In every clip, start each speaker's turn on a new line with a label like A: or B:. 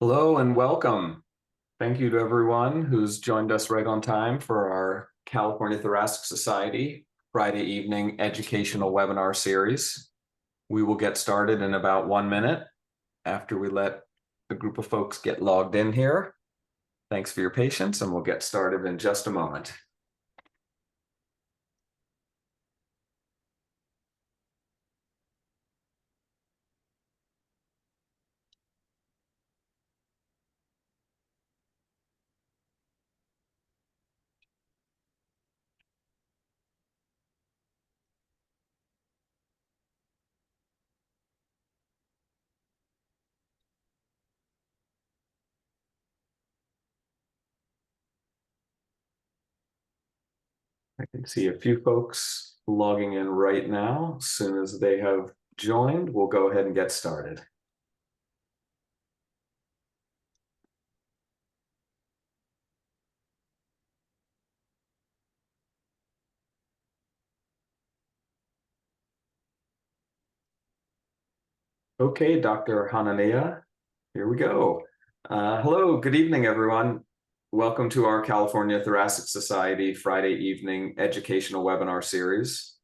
A: Hello and welcome. Thank you to everyone who's joined us right on time for our California Thoracic Society Friday evening educational webinar series. We will get started in about 1 minute after we let a group of folks get logged in here. Thanks for your patience, and we'll get started in just a moment. I can see a few folks logging in right now. As soon as they have joined, we'll go ahead and get started. Okay, Dr. Hanania, here we go. Hello, good evening, everyone. Welcome to our California Thoracic Society Friday evening educational webinar series.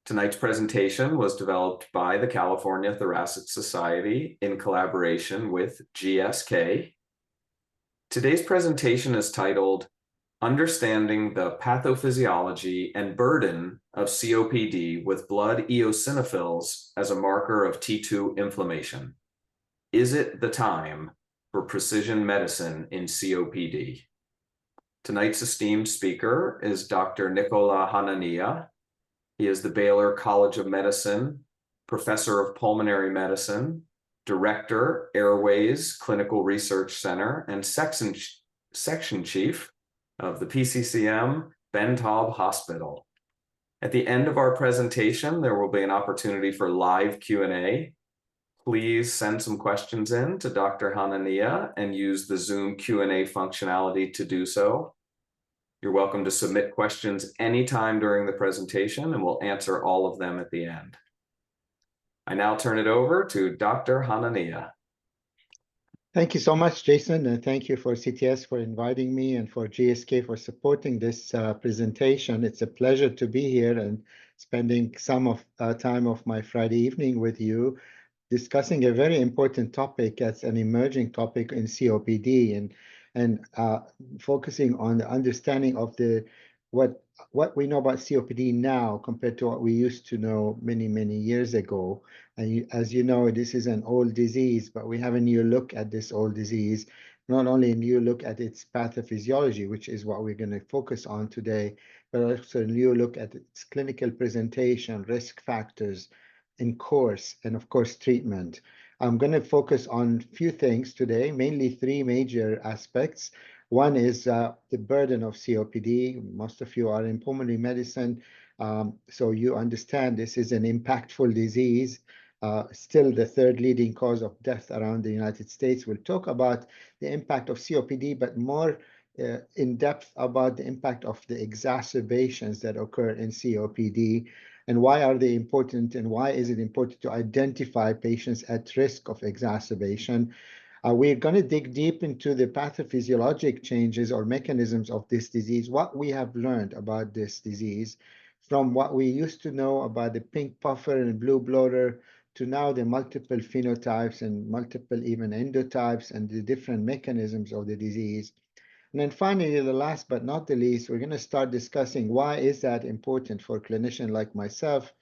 A: Tonight's presentation was developed by the California Thoracic Society in collaboration with GSK. Today's presentation is titled Understanding the Pathophysiology and Burden of COPD with Blood Eosinophils as a Marker of T2 Inflammation. Is it the time for precision medicine in COPD? Tonight's esteemed speaker is Dr. Nicola Hanania. He is the Baylor College of Medicine, Professor of Pulmonary Medicine, Director, Airways Clinical Research Center, and Section Chief of the PCCM Ben Taub Hospital. At the end of our presentation, there will be an opportunity for live Q&A. Please send some questions in to Dr. Hanania and use the Zoom Q&A functionality to do so. You're welcome to submit questions anytime during the presentation, and we'll answer all of them at the end. I now turn it over to Dr. Hanania.
B: Thank you so much, Jason, and thank you for CTS for inviting me and for GSK for supporting this presentation. It's a pleasure to be here and spending some of time of my Friday evening with you, discussing a very important topic that's an emerging topic in COPD and focusing on the understanding of what we know about COPD now compared to what we used to know many years ago. And as you know, this is an old disease, but we have a new look at this old disease, not only a new look at its pathophysiology, which is what we're going to focus on today, but also a new look at its clinical presentation, risk factors, in course, and of course, treatment. I'm going to focus on a few things today, mainly three major aspects. One is the burden of COPD. Most of you are in pulmonary medicine, so you understand this is an impactful disease. Still the third leading cause of death around the United States. We'll talk about the impact of COPD, but more in depth about the impact of the exacerbations that occur in COPD and why are they important and why is it important to identify patients at risk of exacerbation. We're going to dig deep into the pathophysiologic changes or mechanisms of this disease, what we have learned about this disease from what we used to know about the pink puffer and blue bloater to now the multiple phenotypes and multiple even endotypes and the different mechanisms of the disease. And then finally, the last but not the least, we're going to start discussing why is that important for a clinician like myself.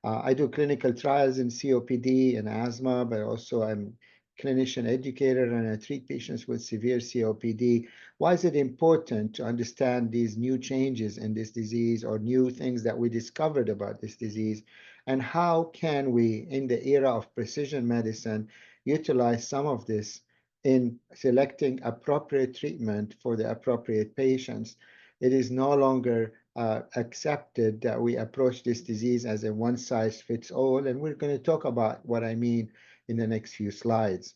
B: I do clinical trials in COPD and asthma, but also I'm clinician educator and I treat patients with severe COPD. Why is it important to understand these new changes in this disease or new things that we discovered about this disease? And how can we, in the era of precision medicine, utilize some of this in selecting appropriate treatment for the appropriate patients? It is no longer accepted that we approach this disease as a one-size-fits-all, and we're going to talk about what I mean in the next few slides.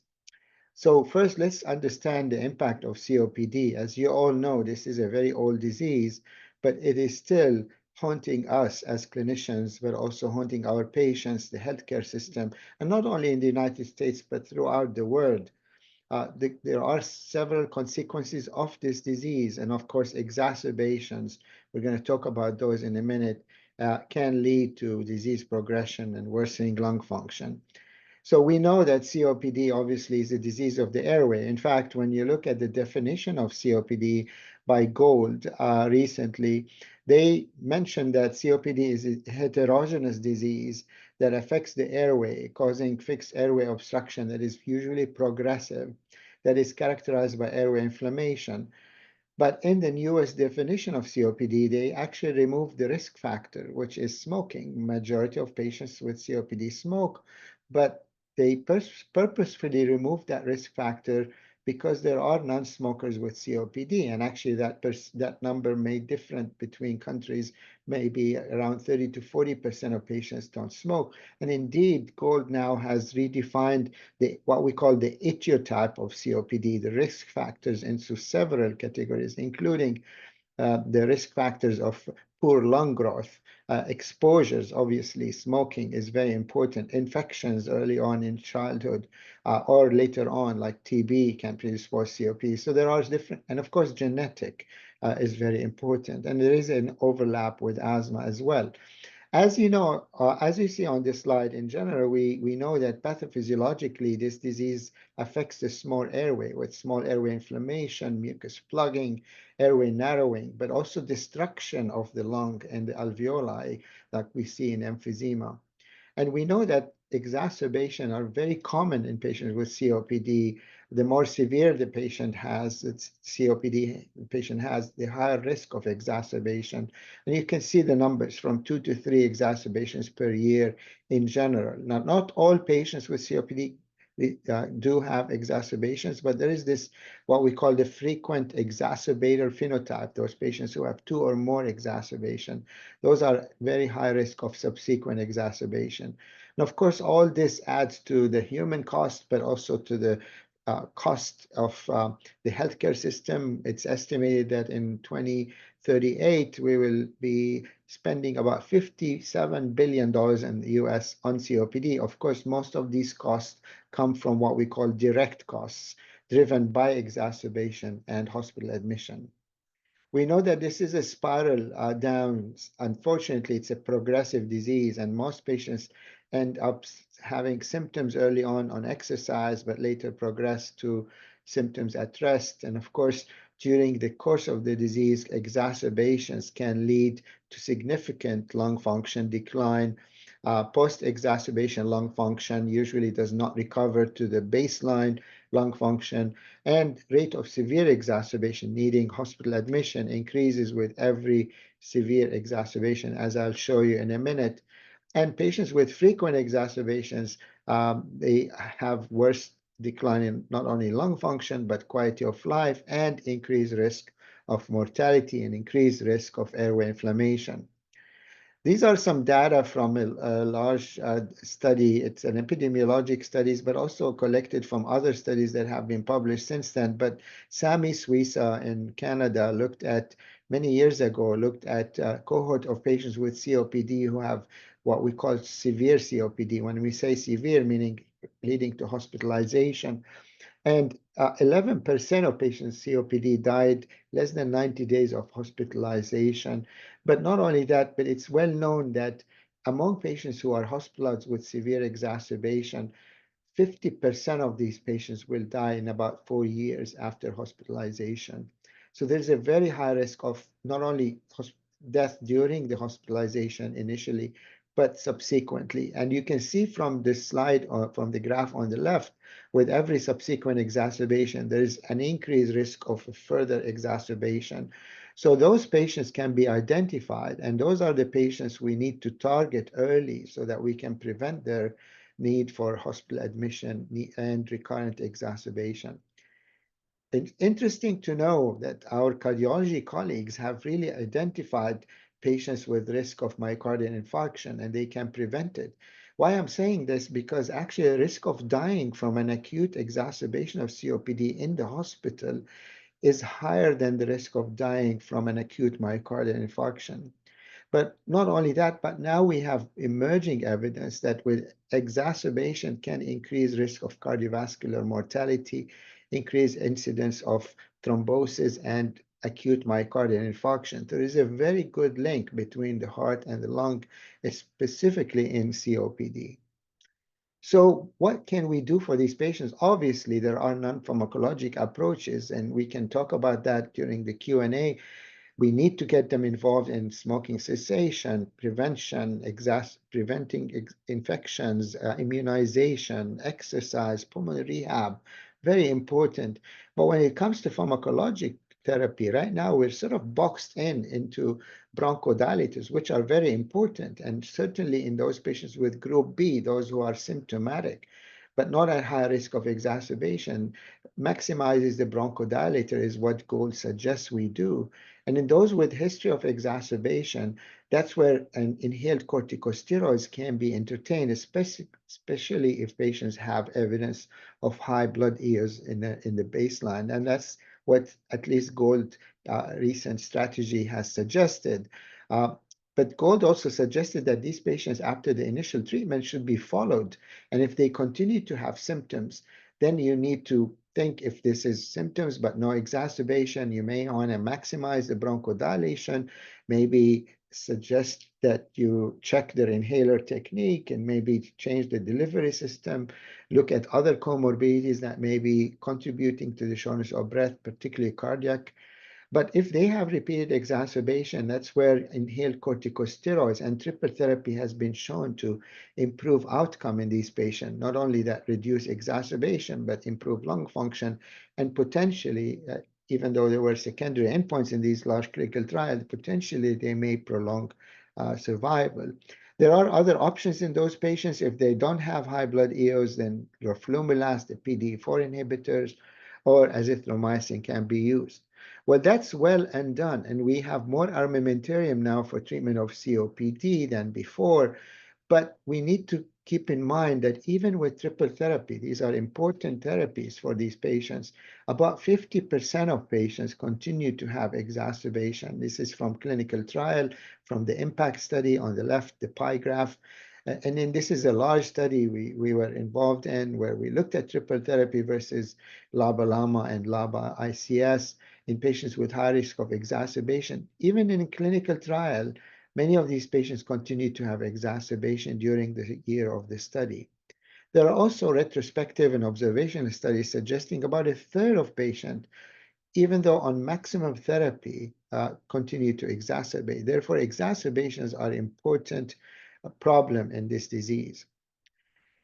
B: So first, let's understand the impact of COPD. As you all know, this is a very old disease, but it is still haunting us as clinicians, but also haunting our patients, the healthcare system, and not only in the United States, but throughout the world. there are several consequences of this disease, and of course, exacerbations. We're going to talk about those in a minute. Can lead to disease progression and worsening lung function. So we know that COPD obviously is a disease of the airway. In fact, when you look at the definition of COPD by Gold recently, they mentioned that COPD is a heterogeneous disease that affects the airway, causing fixed airway obstruction that is usually progressive, that is characterized by airway inflammation. But in the newest definition of COPD, they actually removed the risk factor, which is smoking. Majority of patients with COPD smoke, but they purposefully removed that risk factor because there are non-smokers with COPD, and actually that number may different between countries. Maybe around 30 to 40% of patients don't smoke. And indeed, Gold now has redefined what we call the etiology of COPD, the risk factors, into several categories, including the risk factors of poor lung growth, exposures. Obviously, smoking is very important. Infections early on in childhood or later on, like TB, can predispose COPD. So there are different, and of course, genetic is very important. And there is an overlap with asthma as well. As you know, as you see on this slide, in general, we know that pathophysiologically, this disease affects the small airway with small airway inflammation, mucus plugging, airway narrowing, but also destruction of the lung and the alveoli, like we see in emphysema. And we know that exacerbation are very common in patients with COPD. The more severe the patient has, it's COPD the patient has, the higher risk of exacerbation. And you can see the numbers from 2 to 3 exacerbations per year in general. Now, not all patients with COPD do have exacerbations, but there is this, what we call the frequent exacerbator phenotype, those patients who have 2 or more exacerbation. Those are very high risk of subsequent exacerbation. And of course, all this adds to the human cost, but also to the cost of the healthcare system. It's estimated that in 2038, we will be spending about $57 billion in the US on COPD. Of course, most of these costs come from what we call direct costs, driven by exacerbation and hospital admission. We know that this is a spiral down. Unfortunately, it's a progressive disease, and most patients end up having symptoms early on exercise, but later progress to symptoms at rest. And of course, during the course of the disease, exacerbations can lead to significant lung function decline. Post-exacerbation lung function usually does not recover to the baseline lung function, and rate of severe exacerbation needing hospital admission increases with every severe exacerbation, as I'll show you in a minute. And patients with frequent exacerbations, they have worse decline in not only lung function, but quality of life, and increased risk of mortality and increased risk of airway inflammation. These are some data from a large study. It's an epidemiologic studies, but also collected from other studies that have been published since then. But Sami Suisa in Canada many years ago, looked at a cohort of patients with COPD who have what we call severe COPD. When we say severe, meaning leading to hospitalization. And 11% of patients with COPD died less than 90 days of hospitalization. But not only that, but it's well known that among patients who are hospitalized with severe exacerbation, 50% of these patients will die in about 4 years after hospitalization. So there's a very high risk of not only death during the hospitalization initially, but subsequently. And you can see from this slide, or from the graph on the left, with every subsequent exacerbation, there is an increased risk of a further exacerbation. So those patients can be identified, and those are the patients we need to target early so that we can prevent their need for hospital admission and recurrent exacerbation. It's interesting to know that our cardiology colleagues have really identified patients with risk of myocardial infarction, and they can prevent it. Why I'm saying this? Because actually the risk of dying from an acute exacerbation of COPD in the hospital is higher than the risk of dying from an acute myocardial infarction. But not only that, but now we have emerging evidence that with exacerbation can increase risk of cardiovascular mortality increased incidence of thrombosis and acute myocardial infarction. There is a very good link between the heart and the lung, specifically in COPD. So what can we do for these patients? Obviously, there are non-pharmacologic approaches, and we can talk about that during the Q&A. We need to get them involved in smoking cessation, prevention, preventing infections, immunization, exercise, pulmonary rehab, very important. But when it comes to pharmacologic therapy, right now we're sort of boxed into bronchodilators, which are very important. And certainly in those patients with group B, those who are symptomatic, but not at high risk of exacerbation, maximizes the bronchodilator is what GOLD suggests we do. And in those with history of exacerbation, that's where an inhaled corticosteroids can be entertained, especially if patients have evidence of high blood eos in the baseline. And that's what at least GOLD recent strategy has suggested. But GOLD also suggested that these patients, after the initial treatment, should be followed. And if they continue to have symptoms, then you need to think if this is symptoms but no exacerbation, you may want to maximize the bronchodilation, maybe suggest that you check their inhaler technique and maybe change the delivery system, look at other comorbidities that may be contributing to the shortness of breath, particularly cardiac. But if they have repeated exacerbation, that's where inhaled corticosteroids and triple therapy has been shown to improve outcome in these patients. Not only that reduce exacerbation, but improve lung function and potentially, even though there were secondary endpoints in these large clinical trials, potentially they may prolong survival. There are other options in those patients. If they don't have high blood eos, then roflumilast, the PDE4 inhibitors, or azithromycin can be used. Well, that's well and done, and we have more armamentarium now for treatment of COPD than before, but we need to keep in mind that even with triple therapy, these are important therapies for these patients. About 50% of patients continue to have exacerbation. This is from clinical trial, from the impact study on the left, the pie graph. And then this is a large study we were involved in where we looked at triple therapy versus LABA-LAMA and LABA-ICS in patients with high risk of exacerbation. Even in a clinical trial, many of these patients continue to have exacerbation during the year of the study. There are also retrospective and observational studies suggesting about a third of patients, even though on maximum therapy, continue to exacerbate. Therefore, exacerbations are important problem in this disease.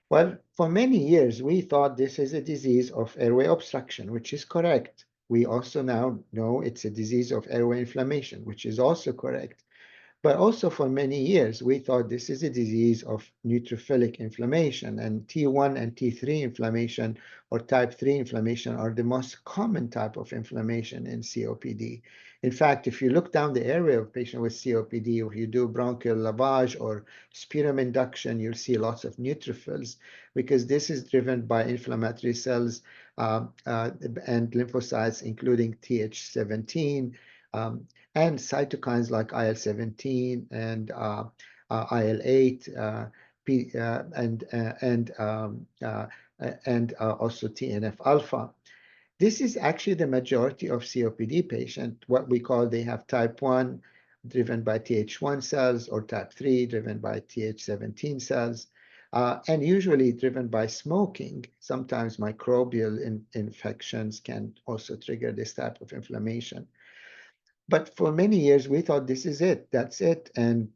B: Well, for many years, we thought this is a disease of airway obstruction, which is correct. We also now know it's a disease of airway inflammation, which is also correct. But also for many years, we thought this is a disease of neutrophilic inflammation, and T1 and T3 inflammation or type 3 inflammation are the most common type of inflammation in COPD. In fact, if you look down the area of patient with COPD, if you do bronchial lavage or sputum induction, you'll see lots of neutrophils because this is driven by inflammatory cells and lymphocytes, including Th17, and cytokines like IL-17 and IL-8 and also TNF-alpha. This is actually the majority of COPD patients, what we call they have type 1 driven by Th1 cells or type 3 driven by Th17 cells, and usually driven by smoking. Sometimes microbial infections can also trigger this type of inflammation. But for many years, we thought this is it, that's it. And,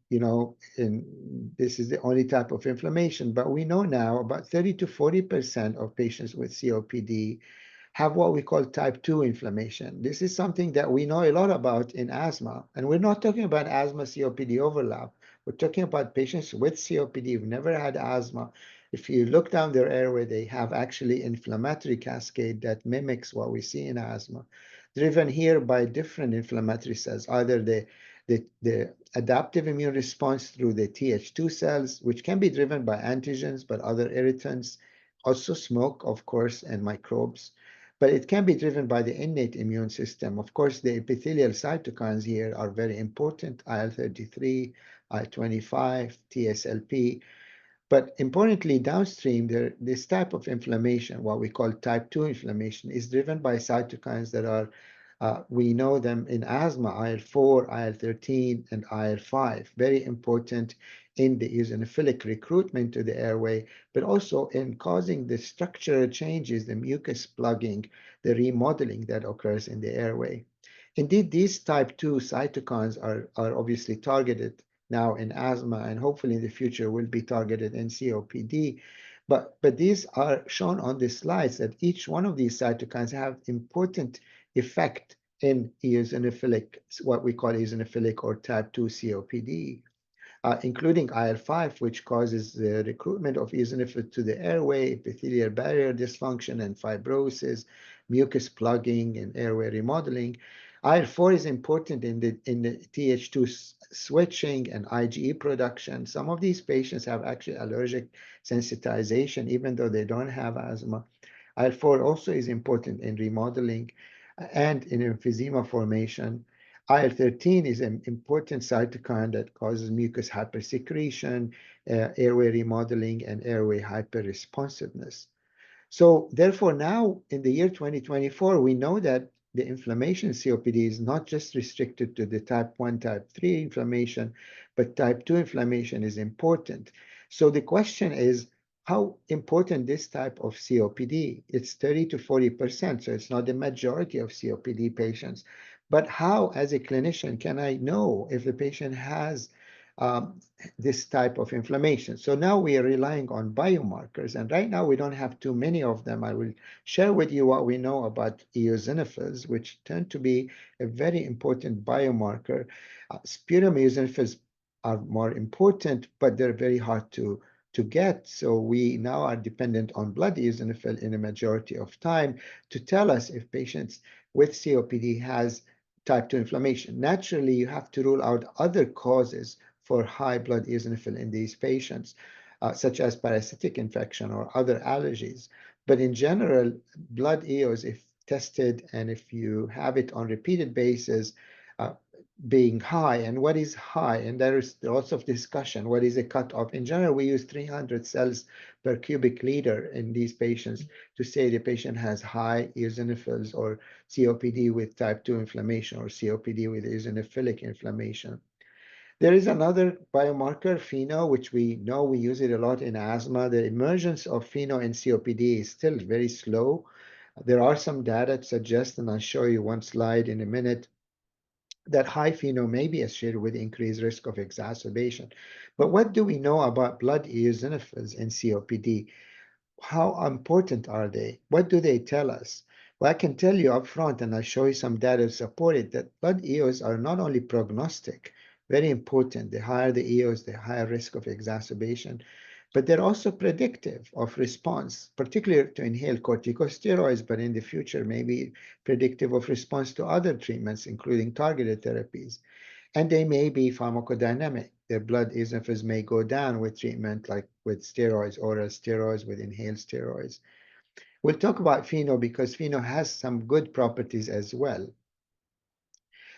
B: this is the only type of inflammation. But we know now about 30 to 40% of patients with COPD have what we call type 2 inflammation. This is something that we know a lot about in asthma. And we're not talking about asthma COPD overlap. We're talking about patients with COPD who've never had asthma. If you look down their airway, they have actually inflammatory cascade that mimics what we see in asthma, driven here by different inflammatory cells, either the adaptive immune response through the Th2 cells, which can be driven by antigens, but other irritants, also smoke, of course, and microbes. But it can be driven by the innate immune system. Of course, the epithelial cytokines here are very important, IL-33, IL-25, TSLP. But importantly, downstream, this type of inflammation, what we call type 2 inflammation, is driven by cytokines that are, we know them in asthma, IL-4, IL-13, and IL-5, very important in the eosinophilic recruitment to the airway, but also in causing the structural changes, the mucus plugging, the remodeling that occurs in the airway. Indeed, these type 2 cytokines are obviously targeted now in asthma, and hopefully in the future will be targeted in COPD. But these are shown on the slides that each one of these cytokines have important effect in eosinophilic, what we call eosinophilic or type 2 COPD. Including IL-5, which causes the recruitment of eosinophils to the airway, epithelial barrier dysfunction and fibrosis, mucus plugging, and airway remodeling. IL-4 is important in the Th2 switching and IgE production. Some of these patients have actually allergic sensitization, even though they don't have asthma. IL-4 also is important in remodeling and in emphysema formation. IL-13 is an important cytokine that causes mucus hypersecretion, airway remodeling, and airway hyperresponsiveness. So therefore, now in the year 2024, we know that the inflammation COPD is not just restricted to the type 1, type 3 inflammation, but type 2 inflammation is important. So the question is, how important this type of COPD? It's 30 to 40%, so it's not the majority of COPD patients. But how, as a clinician, can I know if the patient has this type of inflammation? So now we are relying on biomarkers, and right now we don't have too many of them. I will share with you what we know about eosinophils, which tend to be a very important biomarker. Sputum eosinophils are more important, but they're very hard to get. So we now are dependent on blood eosinophil in a majority of time to tell us if patients with COPD has type 2 inflammation. Naturally, you have to rule out other causes for high blood eosinophil in these patients, such as parasitic infection or other allergies. But in general, blood EOs, if tested and if you have it on repeated basis, being high, and what is high, and there is lots of discussion, what is a cutoff? In general, we use 300 cells per cubic liter in these patients to say the patient has high eosinophils or COPD with type 2 inflammation or COPD with eosinophilic inflammation. There is another biomarker, FeNO, which we know we use it a lot in asthma. The emergence of FeNO in COPD is still very slow. There are some data to suggest, and I'll show you one slide in a minute, that high FeNO may be associated with increased risk of exacerbation. But what do we know about blood eosinophils in COPD? How important are they? What do they tell us? Well, I can tell you up front, and I'll show you some data to support it, that blood EOs are not only prognostic, very important. The higher the EOs, the higher risk of exacerbation, but they're also predictive of response, particularly to inhaled corticosteroids, but in the future, maybe predictive of response to other treatments, including targeted therapies. And they may be pharmacodynamic. Their blood eosinophils may go down with treatment, like with steroids, oral steroids, with inhaled steroids. We'll talk about FeNO because FeNO has some good properties as well.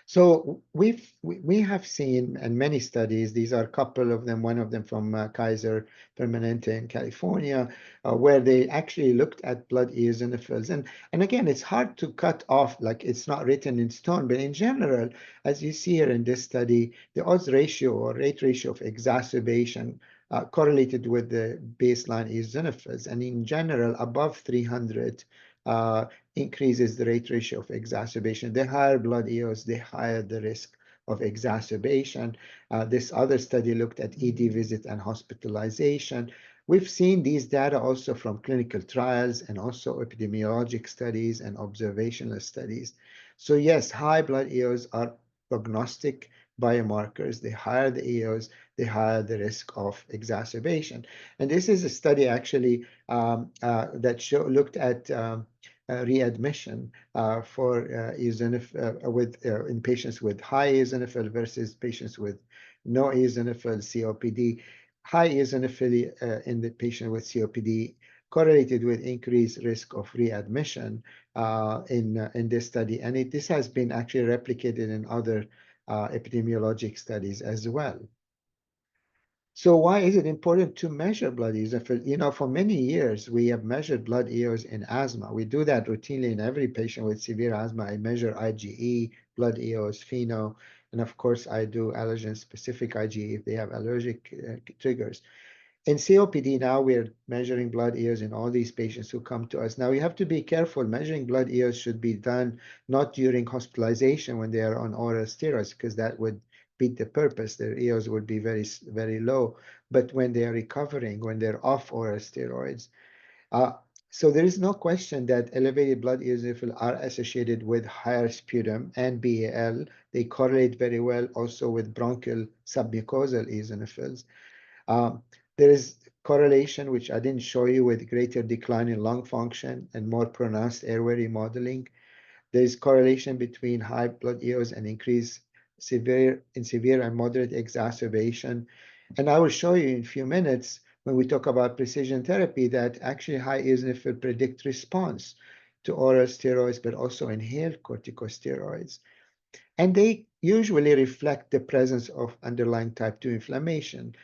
B: So we have seen in many studies, these are a couple of them, one of them from Kaiser Permanente in California, where they actually looked at blood eosinophils. And again, it's hard to cut off, like it's not written in stone, but in general, as you see here in this study, the odds ratio or rate ratio of exacerbation correlated with the baseline eosinophils. And in general, above 300, increases the rate ratio of exacerbation. The higher blood EOs, the higher the risk of exacerbation. This other study looked at ED visit and hospitalization. We've seen these data also from clinical trials and also epidemiologic studies and observational studies. So yes, high blood EOs are prognostic biomarkers. The higher the EOs, the higher the risk of exacerbation. And this is a study actually that looked at readmission for in patients with high eosinophil versus patients with no eosinophil COPD. High eosinophil in the patient with COPD correlated with increased risk of readmission in this study, and this has been actually replicated in other epidemiologic studies as well. So why is it important to measure blood eosinophils? You know, for many years, we have measured blood eos in asthma. We do that routinely in every patient with severe asthma. I measure IgE, blood eos, FeNO, and of course, I do allergen-specific IgE if they have allergic triggers. In COPD now, we're measuring blood eos in all these patients who come to us. Now, you have to be careful. Measuring blood eos should be done not during hospitalization when they are on oral steroids, because that would beat the purpose. Their eos would be very, very low. But when they are recovering, when they're off oral steroids. Uh, so there is no question that elevated blood eosinophils are associated with higher sputum and BAL. They correlate very well also with bronchial submucosal eosinophils. Um, there is correlation, which I didn't show you, with greater decline in lung function and more pronounced airway remodeling. There is correlation between high blood eos and increased severe and moderate exacerbation. And I will show you in a few minutes when we talk about precision therapy that actually high eosinophil predict response to oral steroids, but also inhaled corticosteroids. And they usually reflect the presence of underlying type 2 inflammation,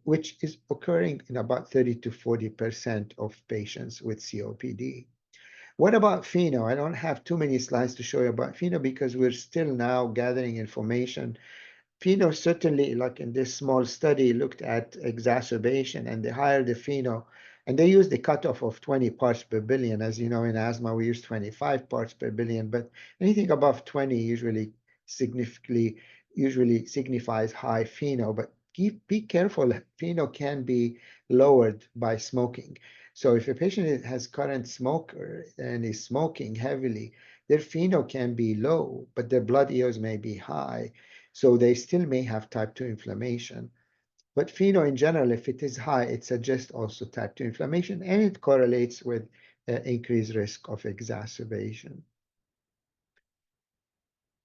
B: which is occurring in about 30 to 40% of patients with COPD. What about FeNO? I don't have too many slides to show you about FeNO because we're still now gathering information. FeNO certainly, like in this small study, looked at exacerbation, and the higher the FeNO, and they used the cutoff of 20 parts per billion. As you know, in asthma, we use 25 parts per billion, but anything above 20 significantly usually signifies high FeNO. But be careful, FeNO can be lowered by smoking. So if a patient has current smoker and is smoking heavily, their FeNO can be low, but their blood eos may be high. So they still may have type 2 inflammation. But FeNO in general, if it is high, it suggests also type 2 inflammation, and it correlates with increased risk of exacerbation.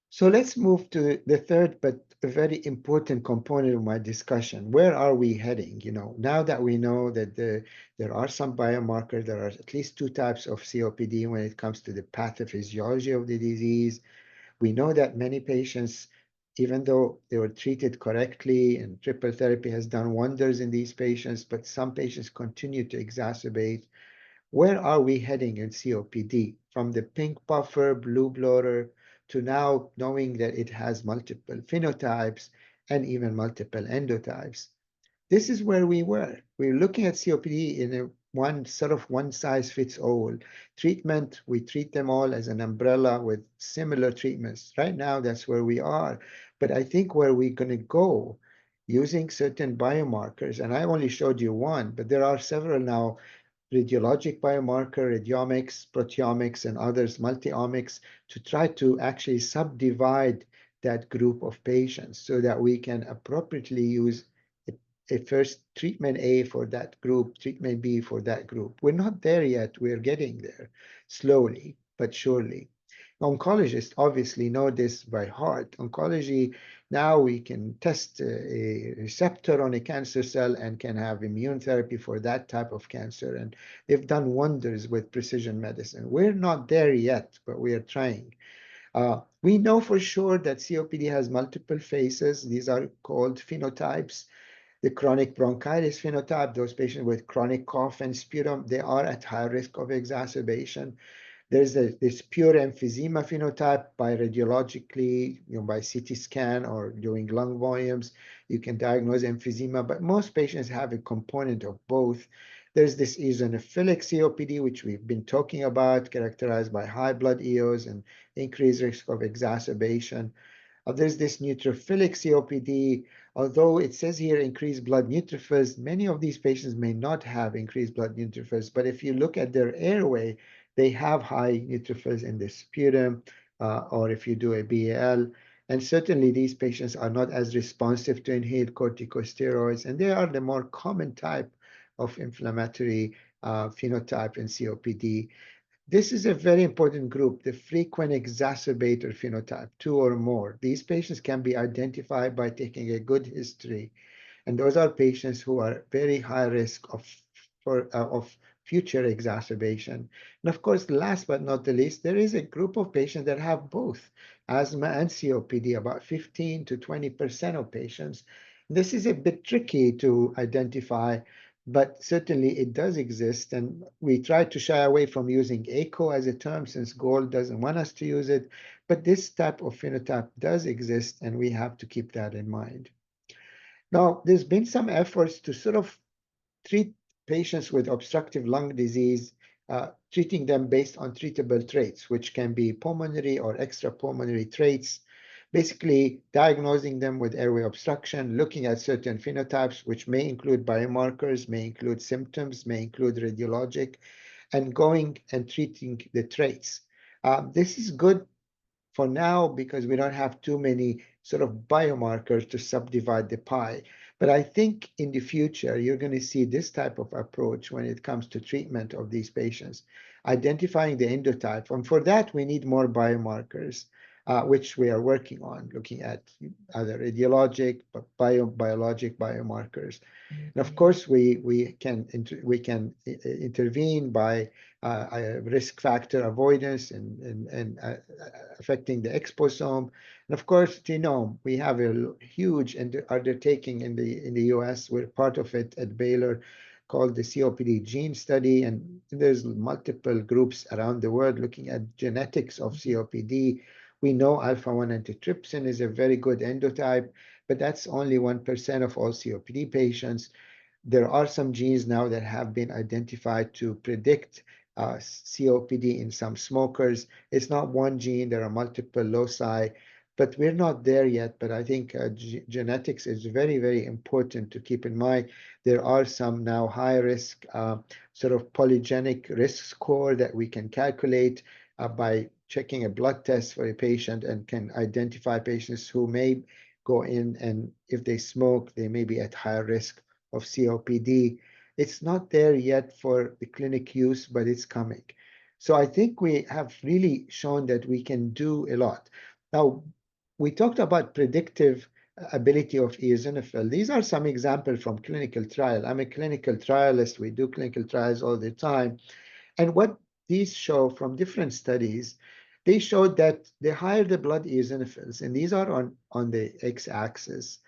B: So let's move to the third, but a very important component of my discussion. Where are we heading? You know, now that we know that there are some biomarkers, there are at least two types of COPD when it comes to the pathophysiology of the disease. We know that many patients, even though they were treated correctly and triple therapy has done wonders in these patients, but some patients continue to exacerbate. Where are we heading in COPD? From the pink puffer, blue bloater, to now knowing that it has multiple phenotypes and even multiple endotypes. This is where we were. We're looking at COPD in a one sort of one size fits all treatment. We treat them all as an umbrella with similar treatments. Right now, that's where we are. But I think where we're going to go using certain biomarkers, and I only showed you one, but there are several now: radiologic biomarker, radiomics, proteomics, and others, multiomics, to try to actually subdivide that group of patients so that we can appropriately use a first treatment A for that group, treatment B for that group. We're not there yet. We're getting there slowly but surely. Oncologists obviously know this by heart. Oncology, now we can test a receptor on a cancer cell and can have immune therapy for that type of cancer. And they've done wonders with precision medicine. We're not there yet, but we are trying. We know for sure that COPD has multiple phases. These are called phenotypes. The chronic bronchitis phenotype, those patients with chronic cough and sputum, they are at high risk of exacerbation. There's this pure emphysema phenotype by radiologically, by CT scan or doing lung volumes. You can diagnose emphysema, but most patients have a component of both. There's this eosinophilic COPD, which we've been talking about, characterized by high blood eos and increased risk of exacerbation. There's this neutrophilic COPD. Although it says here increased blood neutrophils, many of these patients may not have increased blood neutrophils, but if you look at their airway, they have high neutrophils in the sputum, or if you do a BAL. And certainly these patients are not as responsive to inhaled corticosteroids, and they are the more common type of inflammatory phenotype in COPD. This is a very important group, the frequent exacerbator phenotype, two or more. These patients can be identified by taking a good history, and those are patients who are very high risk of future exacerbation. And of course, last but not the least, there is a group of patients that have both asthma and COPD, about 15 to 20% of patients. This is a bit tricky to identify, but certainly it does exist. And we try to shy away from using echo as a term since Gold doesn't want us to use it. But this type of phenotype does exist, and we have to keep that in mind. Now, there's been some efforts to sort of treat patients with obstructive lung disease, treating them based on treatable traits, which can be pulmonary or extrapulmonary traits, basically diagnosing them with airway obstruction, looking at certain phenotypes, which may include biomarkers, may include symptoms, may include radiologic, and going and treating the traits. This is good for now because we don't have too many sort of biomarkers to subdivide the pie. But I think in the future, you're going to see this type of approach when it comes to treatment of these patients, identifying the endotype. And for that, we need more biomarkers, which we are working on, looking at either radiologic, biologic biomarkers. And of course, we can intervene by risk factor avoidance and affecting the exposome. And of course, genome. We have a huge undertaking in the U.S. We're part of it at Baylor, called the COPD gene study, and there's multiple groups around the world looking at genetics of COPD. We know alpha-1 antitrypsin is a very good endotype, but that's only 1% of all COPD patients. There are some genes now that have been identified to predict COPD in some smokers. It's not one gene, there are multiple loci, but we're not there yet. But I think genetics is very, very important to keep in mind. There are some now high risk, sort of polygenic risk score that we can calculate by checking a blood test for a patient and can identify patients who may go in, and if they smoke, they may be at higher risk of COPD. It's not there yet for the clinic use, but it's coming. So I think we have really shown that we can do a lot. Now, we talked about predictive ability of eosinophil. These are some examples from clinical trial. I'm a clinical trialist. We do clinical trials all the time. And what these show from different studies, they showed that the higher the blood eosinophils, and these are on the x-axis,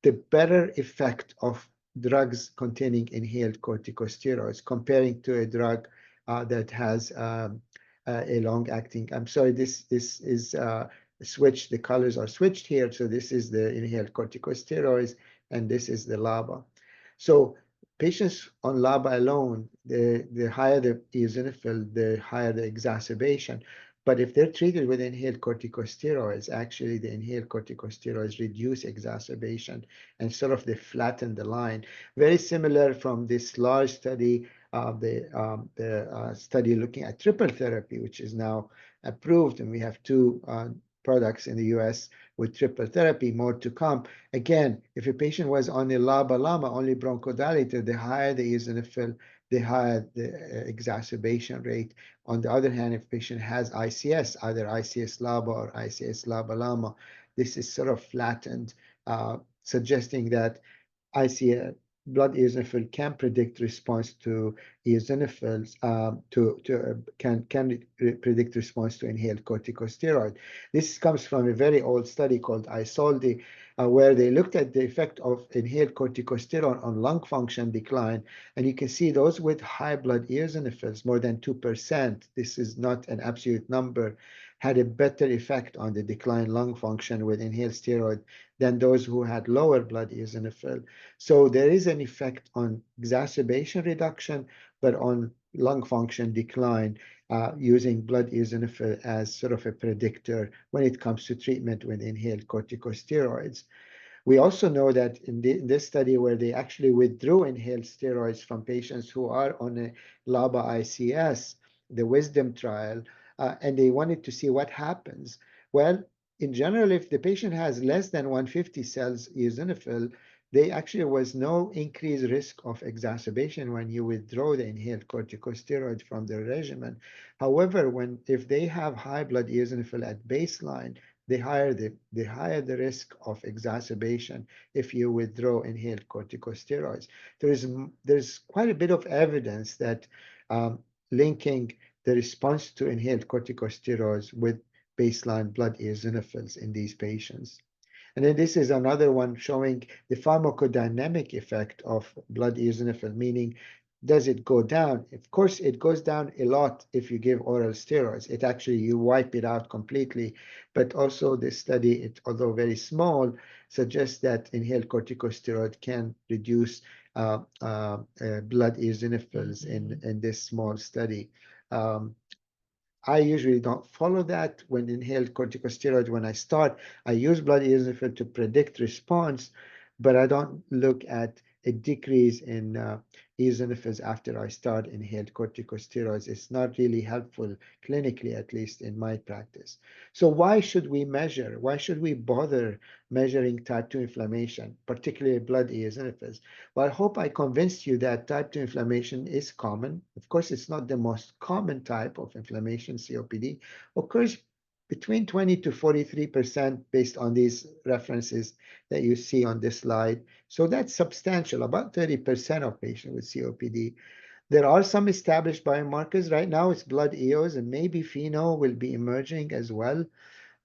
B: the better effect of drugs containing inhaled corticosteroids comparing to a drug that has a long-acting. I'm sorry, this is switched. The colors are switched here. So this is the inhaled corticosteroids, and this is the LABA. So patients on LABA alone, the higher the eosinophil, the higher the exacerbation. But if they're treated with inhaled corticosteroids, actually the inhaled corticosteroids reduce exacerbation and sort of they flatten the line. Very similar from this large study, the study looking at triple therapy, which is now approved, and we have two products in the US with triple therapy, more to come. Again, if a patient was on a LABA-LAMA, only bronchodilator, the higher the eosinophil, the higher the exacerbation rate. On the other hand, if a patient has ICS, either ICS-LABA or ICS-LABA-LAMA, this is sort of flattened, suggesting that ICS blood eosinophil can predict response to eosinophils, can predict response to inhaled corticosteroid. This comes from a very old study called ISOLDI, where they looked at the effect of inhaled corticosteroid on lung function decline. And you can see those with high blood eosinophils, more than 2%, this is not an absolute number, had a better effect on the decline lung function with inhaled steroid than those who had lower blood eosinophil. So there is an effect on exacerbation reduction, but on lung function decline using blood eosinophil as sort of a predictor when it comes to treatment with inhaled corticosteroids. We also know that in this study where they actually withdrew inhaled steroids from patients who are on a LABA ICS, the Wisdom trial, and they wanted to see what happens. Well, in general, if the patient has less than 150 cells eosinophil, there actually was no increased risk of exacerbation when you withdraw the inhaled corticosteroid from the regimen. However, if they have high blood eosinophil at baseline, the higher the risk of exacerbation if you withdraw inhaled corticosteroids. There's quite a bit of evidence that linking the response to inhaled corticosteroids with baseline blood eosinophils in these patients. And then this is another one showing the pharmacodynamic effect of blood eosinophil, meaning does it go down? Of course, it goes down a lot if you give oral steroids. It actually, you wipe it out completely. But also this study, although very small, suggests that inhaled corticosteroid can reduce blood eosinophils in this small study. Um, I usually don't follow that when inhaled corticosteroid. When I start, I use blood eosinophil to predict response, but I don't look at a decrease in eosinophils after I start inhaled corticosteroids. It's not really helpful clinically, at least in my practice. So why should we measure? Why should we bother measuring type 2 inflammation, particularly blood eosinophils? Well, I hope I convinced you that type 2 inflammation is common. Of course, it's not the most common type of inflammation. COPD occurs between 20 to 43% based on these references that you see on this slide. So that's substantial, about 30% of patients with COPD. There are some established biomarkers. Right now, it's blood EOs, and maybe FeNO will be emerging as well.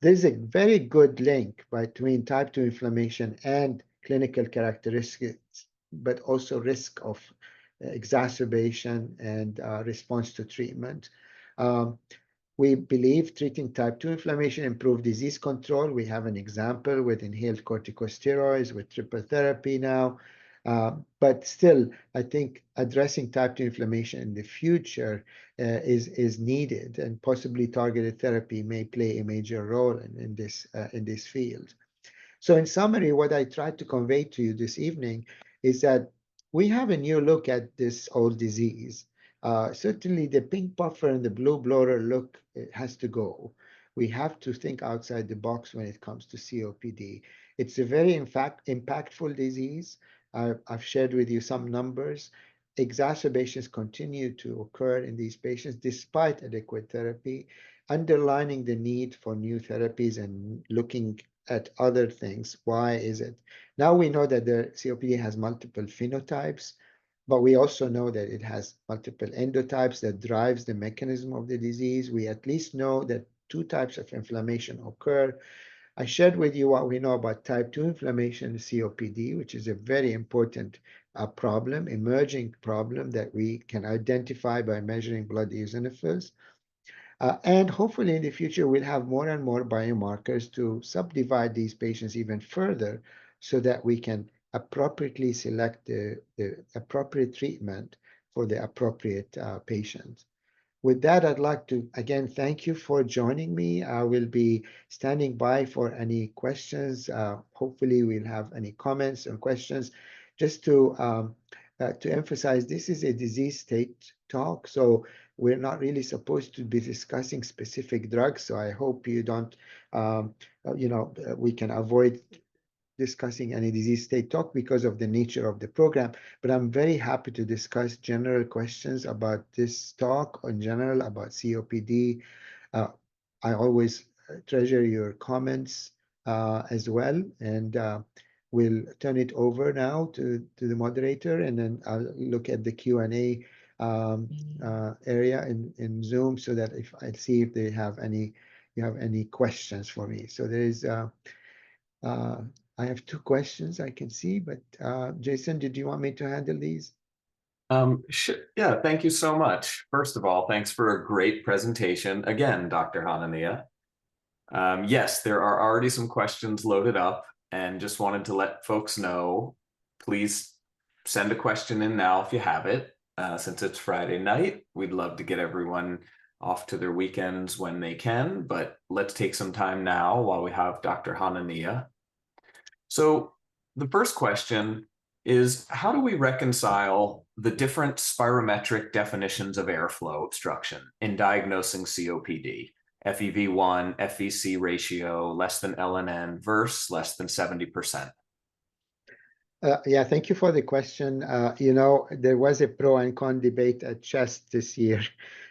B: There's a very good link between type 2 inflammation and clinical characteristics, but also risk of exacerbation and response to treatment. Um, we believe treating type 2 inflammation improves disease control. We have an example with inhaled corticosteroids, with triple therapy now. But still, I think addressing type 2 inflammation in the future is needed, and possibly targeted therapy may play a major role in this field. So in summary, what I tried to convey to you this evening is that we have a new look at this old disease. Certainly the pink puffer and the blue bloater look has to go. We have to think outside the box when it comes to COPD. It's a very, in fact, impactful disease. I've shared with you some numbers. Exacerbations continue to occur in these patients despite adequate therapy, underlining the need for new therapies and looking at other things. Why is it? Now we know that the COPD has multiple phenotypes, but we also know that it has multiple endotypes that drives the mechanism of the disease. We at least know that two types of inflammation occur. I shared with you what we know about type 2 inflammation in COPD, which is a very important problem, emerging problem that we can identify by measuring blood eosinophils. And hopefully in the future, we'll have more and more biomarkers to subdivide these patients even further so that we can appropriately select the appropriate treatment for the appropriate patient. With that, I'd like to again thank you for joining me. I will be standing by for any questions. Hopefully, we'll have any comments and questions. Just to emphasize, this is a disease state talk, so we're not really supposed to be discussing specific drugs. So I hope you don't, we can avoid discussing any disease state talk because of the nature of the program, but I'm very happy to discuss general questions about this talk in general about COPD. I always treasure your comments as well, and we'll turn it over now to the moderator, and then I'll look at the Q&A area in Zoom so that if I see if they have any, you have any questions for me. So there is I have two questions I can see, but Jason, did you want me to handle these?
A: Yeah, thank you so much. First of all, thanks for a great presentation. Again, Dr. Hanania. Yes, there are already some questions loaded up, and just wanted to let folks know, please send a question in now if you have it. Since it's Friday night, we'd love to get everyone off to their weekends when they can, but let's take some time now while we have Dr. Hanania. So the first question is, how do we reconcile the different spirometric definitions of airflow obstruction in diagnosing COPD? FEV1, FVC ratio, less than LNN versus less than 70%.
B: Yeah, thank you for the question. There was a pro and con debate at CHEST this year,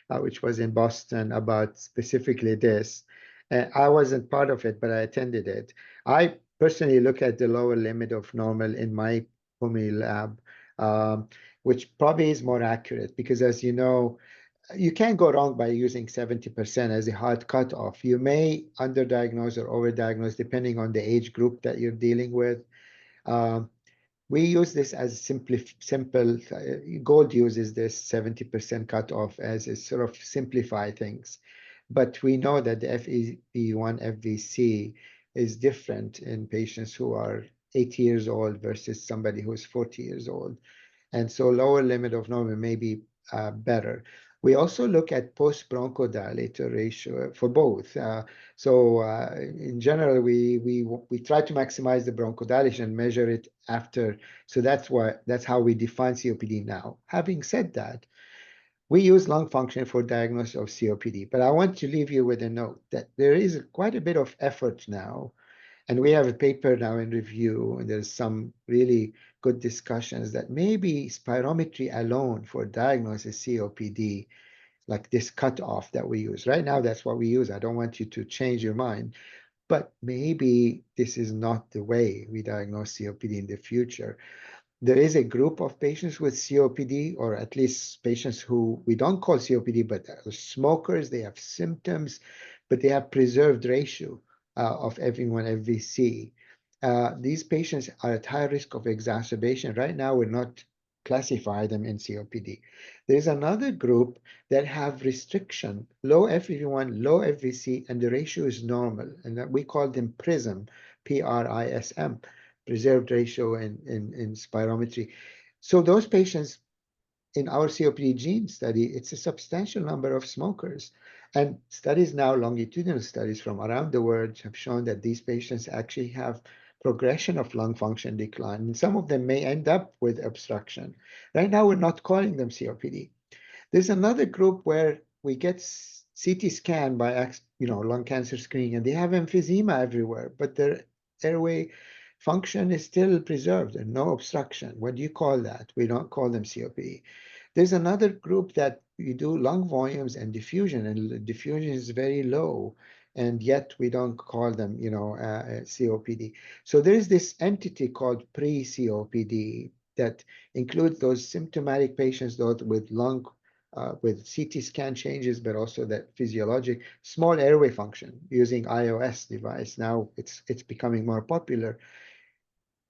B: which was in Boston about specifically this. I wasn't part of it, but I attended it. I personally look at the lower limit of normal in my pulmonary lab, which probably is more accurate because, as you know, you can't go wrong by using 70% as a hard cutoff. You may underdiagnose or overdiagnose depending on the age group that you're dealing with. Um, we use this as simple. Gold uses this 70% cutoff as a sort of simplify things, but we know that the FEV1 FVC is different in patients who are 80 years old versus somebody who's 40 years old. And so lower limit of normal may be better. We also look at post-bronchodilator ratio for both. In general, we try to maximize the bronchodilation and measure it after. So that's how we define COPD now. Having said that, we use lung function for diagnosis of COPD, but I want to leave you with a note that there is quite a bit of effort now, and we have a paper now in review, and there's some really good discussions that maybe spirometry alone for diagnosis COPD, like this cutoff that we use. Right now, that's what we use. I don't want you to change your mind, but maybe this is not the way we diagnose COPD in the future. There is a group of patients with COPD, or at least patients who we don't call COPD, but are smokers. They have symptoms, but they have preserved ratio of FEV1 FVC. These patients are at high risk of exacerbation. Right now, we're not classify them in COPD. There's another group that have restriction, low FEV1, low FVC, and the ratio is normal, and that we call them PRISM, PRISM, preserved ratio in spirometry. So those patients in our COPD gene study, it's a substantial number of smokers. And studies now, longitudinal studies from around the world have shown that these patients actually have progression of lung function decline. And some of them may end up with obstruction. Right now, we're not calling them COPD. There's another group where we get CT scan by lung cancer screening, and they have emphysema everywhere, but their airway function is still preserved and no obstruction. What do you call that? We don't call them COPD. There's another group that you do lung volumes and diffusion, and diffusion is very low, and yet we don't call them, COPD. So there's this entity called pre-COPD that includes those symptomatic patients, those with lung with CT scan changes, but also that physiologic small airway function using iOS device. Now it's becoming more popular.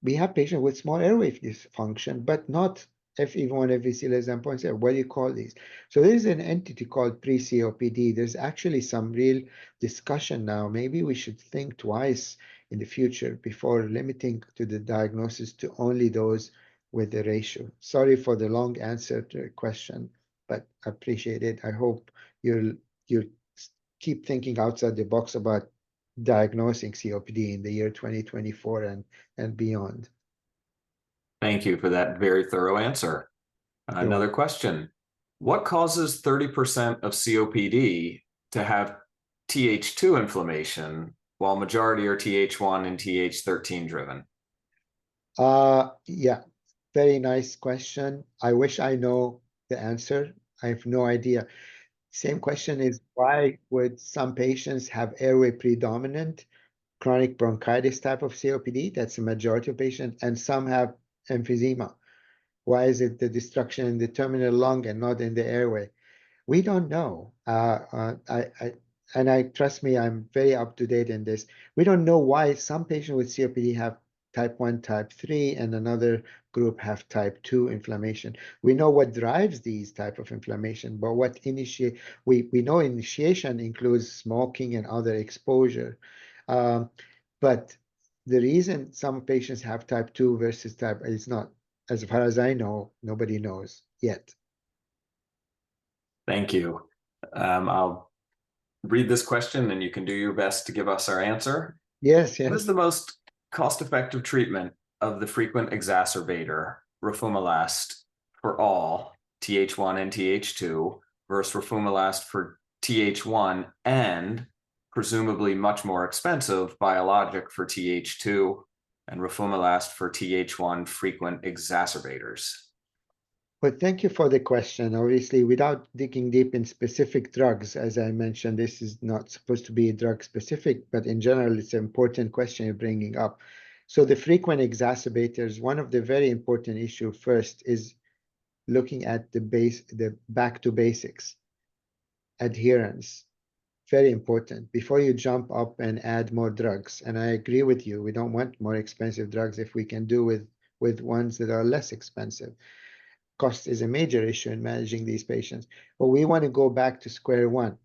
B: We have patients with small airway dysfunction, but not FEV1, FVC less than 0.7. What do you call these? So there's an entity called pre-COPD. There's actually some real discussion now. Maybe we should think twice in the future before limiting to the diagnosis to only those with the ratio. Sorry for the long answer to the question, but I appreciate it. I hope you'll keep thinking outside the box about diagnosing COPD in the year 2024 and beyond.
A: Thank you for that very thorough answer. Another question. What causes 30% of COPD to have Th2 inflammation while majority are Th1 and Th13 driven?
B: Yeah, very nice question. I wish I know the answer. I have no idea. Same question is, why would some patients have airway predominant chronic bronchitis type of COPD? That's the majority of patients, and some have emphysema. Why is it the destruction in the terminal lung and not in the airway? We don't know. I trust me, I'm very up to date in this. We don't know why some patients with COPD have type 1, type 3, and another group have type 2 inflammation. We know what drives these type of inflammation, but we know initiation includes smoking and other exposure. But the reason some patients have type 2 versus type is not, as far as I know, nobody knows yet.
A: Thank you. I'll read this question and you can do your best to give us our answer.
B: Yes.
A: What is the most cost-effective treatment of the frequent exacerbator, roflumilast, for all Th1 and Th2 versus roflumilast for Th1 and presumably much more expensive biologic for Th2 and roflumilast for Th1 frequent exacerbators?
B: Well, thank you for the question. Obviously, without digging deep in specific drugs, as I mentioned, this is not supposed to be drug specific, but in general, it's an important question you're bringing up. So the frequent exacerbators, one of the very important issue first is looking at the back to basics. adherence. Very important before you jump up and add more drugs. And I agree with you. We don't want more expensive drugs if we can do with ones that are less expensive. Cost is a major issue in managing these patients. But we want to go back to square one.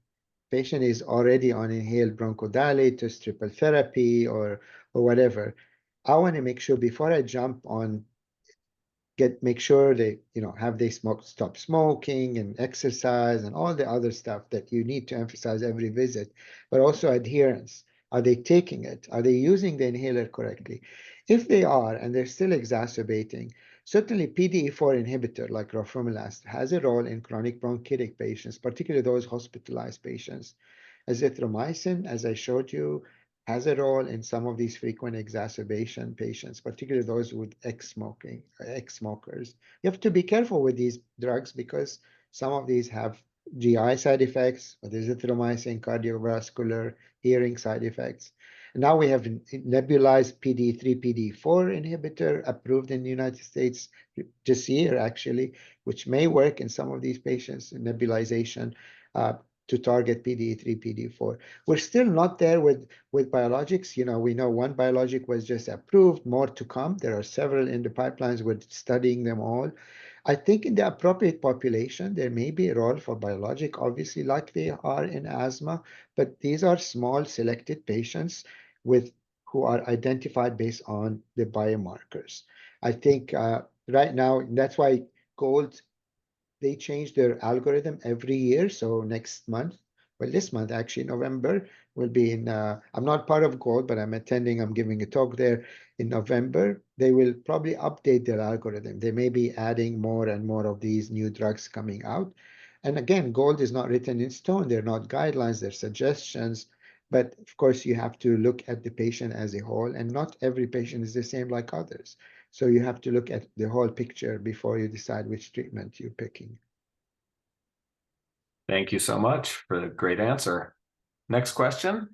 B: Patient is already on inhaled bronchodilators, triple therapy, or whatever. I want to make sure before I jump on make sure they have they stop smoking and exercise and all the other stuff that you need to emphasize every visit, but also adherence. Are they taking it? Are they using the inhaler correctly? If they are and they're still exacerbating, certainly PDE4 inhibitor like roflumilast has a role in chronic bronchitic patients, particularly those hospitalized patients. Azithromycin, as I showed you, has a role in some of these frequent exacerbation patients, particularly those with ex-smokers. You have to be careful with these drugs because some of these have GI side effects, with azithromycin, cardiovascular, hearing side effects. And now we have nebulized PD3, PD4 inhibitor approved in the United States this year, actually, which may work in some of these patients in nebulization to target PDE3, PD4. We're still not there with biologics. We know one biologic was just approved, more to come. There are several in the pipelines. We're studying them all. I think in the appropriate population, there may be a role for biologic, obviously, like they are in asthma, but these are small selected patients who are identified based on the biomarkers. I think right now, that's why GOLD, they change their algorithm every year. So next month, well, this month actually, November, will be in, I'm not part of GOLD, but I'm giving a talk there in November. They will probably update their algorithm. They may be adding more and more of these new drugs coming out. And again, GOLD is not written in stone. They're not guidelines, they're suggestions. But of course, you have to look at the patient as a whole, and not every patient is the same like others. So you have to look at the whole picture before you decide which treatment you're picking.
A: Thank you so much for the great answer. Next question.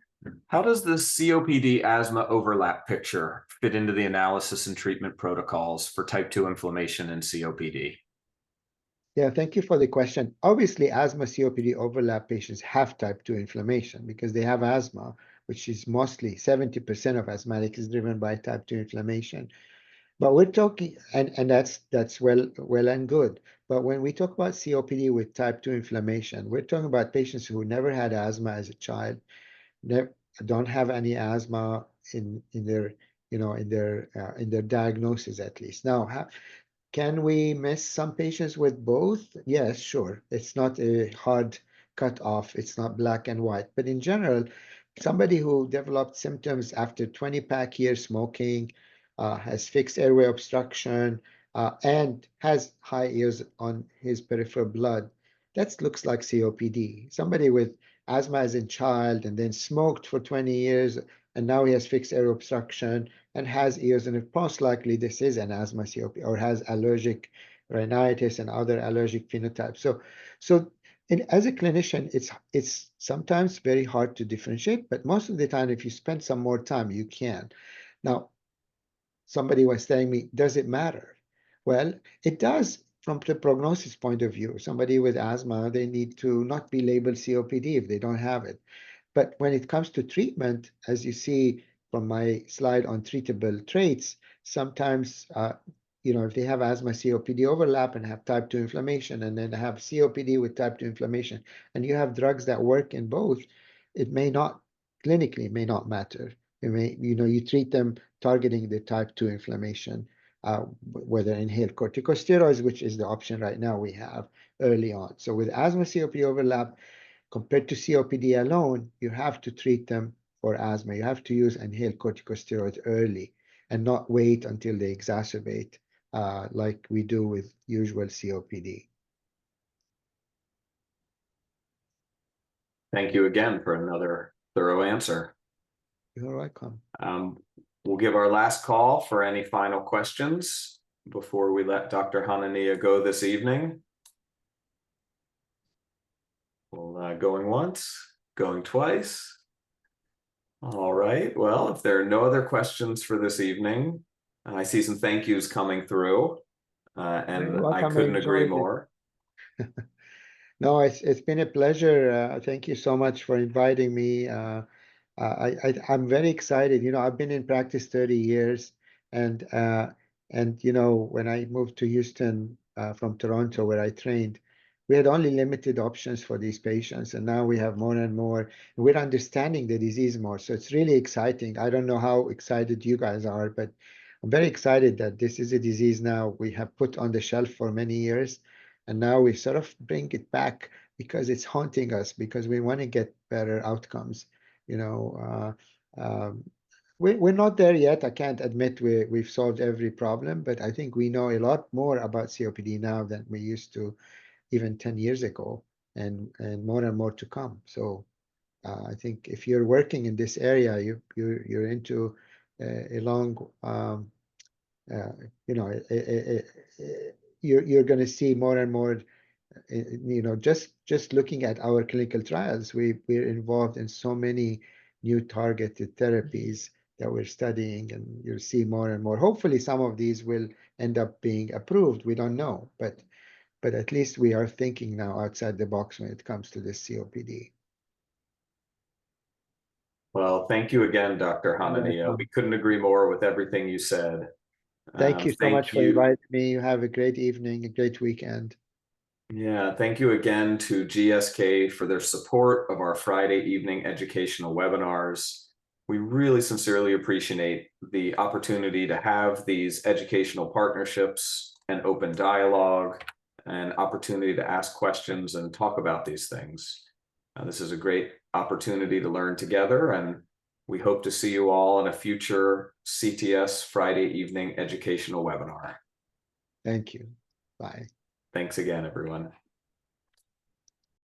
A: How does the COPD asthma overlap picture fit into the analysis and treatment protocols for type 2 inflammation and COPD?
B: Yeah, thank you for the question. Obviously, asthma COPD overlap patients have type 2 inflammation because they have asthma, which is mostly 70% of asthmatic is driven by type 2 inflammation. But we're talking, and that's well and good. But when we talk about COPD with type 2 inflammation, we're talking about patients who never had asthma as a child, don't have any asthma in their in their diagnosis at least. Now, can we miss some patients with both? Yes, sure. It's not a hard cut off. It's not black and white. But in general, somebody who developed symptoms after 20-pack years smoking, has fixed airway obstruction, and has high ears on his peripheral blood, that looks like COPD. Somebody with asthma as a child and then smoked for 20 years, and now he has fixed airway obstruction and has ears, and most likely this is an asthma COPD or has allergic rhinitis and other allergic phenotypes. So as a clinician, it's sometimes very hard to differentiate, but most of the time, if you spend some more time, you can. Now, somebody was telling me, does it matter? Well, it does from the prognosis point of view. Somebody with asthma, they need to not be labeled COPD if they don't have it. But when it comes to treatment, as you see from my slide on treatable traits, sometimes, if they have asthma COPD overlap and have type 2 inflammation, and then have COPD with type 2 inflammation, and you have drugs that work in both, it may not, clinically, may not matter. It may, you treat them targeting the type 2 inflammation, whether inhaled corticosteroids, which is the option right now we have early on. So with asthma COPD overlap, compared to COPD alone, you have to treat them for asthma. You have to use inhaled corticosteroids early and not wait until they exacerbate, like we do with usual COPD.
A: Thank you again for another thorough answer.
B: You're welcome.
A: We'll give our last call for any final questions before we let Dr. Hanania go this evening. Well, going once, going twice. All right. Well, if there are no other questions for this evening, I see some thank yous coming through, and I couldn't agree more.
B: No, it's been a pleasure. Thank you so much for inviting me. I'm very excited. I've been in practice 30 years, and when I moved to Houston from Toronto, where I trained, we had only limited options for these patients, and now we have more and more. And we're understanding the disease more, so it's really exciting. I don't know how excited you guys are, but I'm very excited that this is a disease now we have put on the shelf for many years, and now we sort of bring it back because it's haunting us because we want to get better outcomes. You know, we're not there yet. I can't admit we've solved every problem, but I think we know a lot more about COPD now than we used to even 10 years ago, and more to come. So I think if you're working in this area, you're into a long, uh, you know, you're going to see more and more. Just looking at our clinical trials, we're involved in so many new targeted therapies that we're studying, and you'll see more and more. Hopefully, some of these will end up being approved. We don't know, but at least we are thinking now outside the box when it comes to this COPD.
A: Well, thank you again, Dr. Hanania. We couldn't agree more with everything you said.
B: Thank you so
A: Thank
B: much for
A: you.
B: inviting me. You have a great evening, a great weekend.
A: Yeah, thank you again to GSK for their support of our Friday evening educational webinars. We really sincerely appreciate the opportunity to have these educational partnerships and open dialogue and opportunity to ask questions and talk about these things. This is a great opportunity to learn together, and we hope to see you all in a future CTS Friday evening educational webinar.
B: Thank you. Bye.
A: Thanks again, everyone.